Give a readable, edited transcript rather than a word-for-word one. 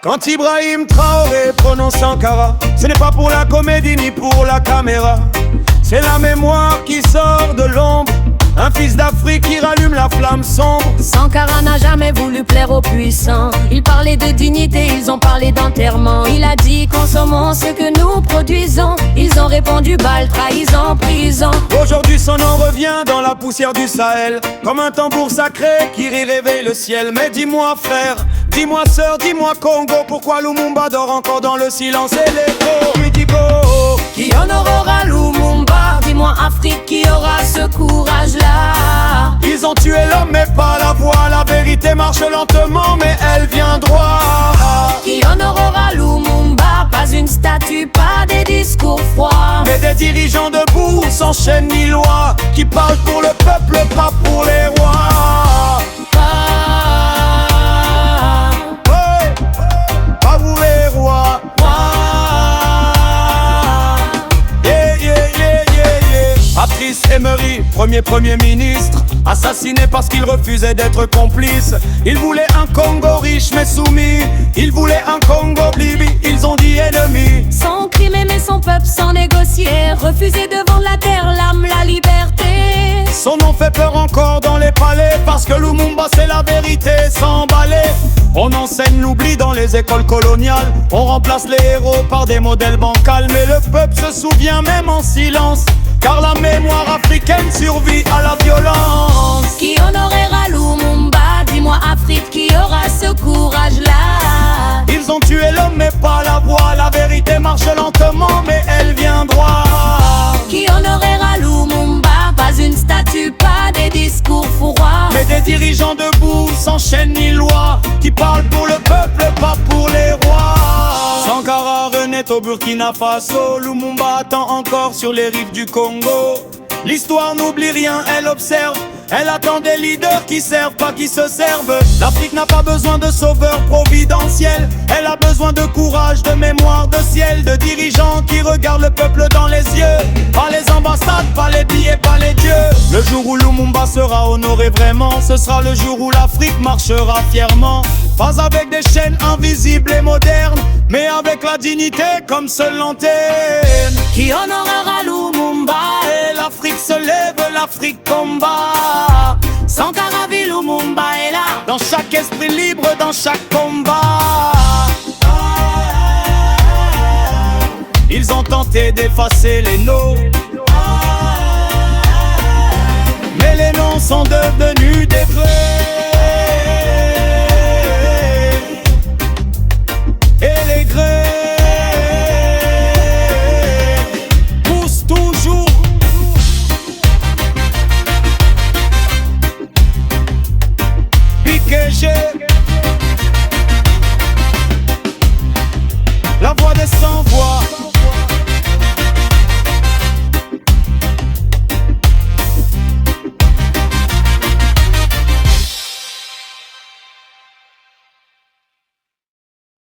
Quand Ibrahim Traoré prononce Sankara, ce n'est pas pour la comédie ni pour la caméra. C'est la mémoire qui sort de l'ombre, un fils d'Afrique qui rallume la flamme sombre. Sankara n'a jamais voulu plaire aux puissants. Il parlait de dignité, ils ont parlé d'enterrement. Il a dit consommons ce que nous produisons. Ils ont répondu balle, trahison, prison. Aujourd'hui son nom revient dans la poussière du Sahel, comme un tambour sacré qui réveille le ciel. Mais dis-moi frère, dis-moi sœur, dis-moi Congo, pourquoi Lumumba dort encore dans le silence et l'écho? Mythico, qui honorera Lumumba? Dis-moi Afrique, qui aura ce courage-là? ils ont tué l'homme mais pas la voix. La vérité marche lentement mais elle vient droit. Qui honorera Lumumba? Pas une statue, pas des discours froids, Mais des dirigeants debout, sans chaîne ni loi, qui parlent pour le peuple, pas pour les rois. Ouais, pas pour les rois. Patrice Emery, premier ministre, assassiné parce qu'il refusait d'être complice. Il voulait un Congo riche mais soumis, il voulait un Congo Libye, ils ont dit ennemi. Sans crime aimer son peuple, sans négocier, refuser de vendre la terre, l'âme, la liberté. Son nom fait peur encore dans les palais, parce que Lumumba c'est la vérité sans balai. On enseigne l'oubli dans les écoles coloniales, on remplace les héros par des modèles bancals. Mais le peuple se souvient même en silence, car la mémoire africaine survit à la violence. Qui honorera Lumumba? Dis-moi Afrique, qui aura ce courage-là? Ils ont tué l'homme mais pas la voix. La vérité marche lentement mais elle vient droit. Qui honorera Lumumba? Pas une statue, pas des discours froids, Mais des dirigeants debout, sans chaîne ni loi, qui parlent pour le peuple, pas pour les rois. Sankara renaît au Burkina Faso, Lumumba attend encore sur les rives du Congo. L'histoire n'oublie rien, elle observe, elle attend des leaders qui servent, pas qui se servent. L'Afrique n'a pas besoin de sauveurs providentiels, elle a besoin de courage, de mémoire, de ciel, de dirigeants qui regardent le peuple dans les yeux. Pas les ambassades, pas les billets, pas les dieux. Le jour où Lumumba sera honoré vraiment, ce sera le jour où l'Afrique marchera fièrement. Pas avec des chaînes invisibles et modernes, mais avec la dignité comme seule l'antenne. qui honorera Lumumba? Et l'Afrique se lève, l'Afrique combat. Sankara vit Lumumba est là, Dans chaque esprit libre, dans chaque combat. Ils ont tenté d'effacer les noms, mais les noms sont devenus des vrais. Et les grès poussent toujours. Piqué, la voix des sans-voix.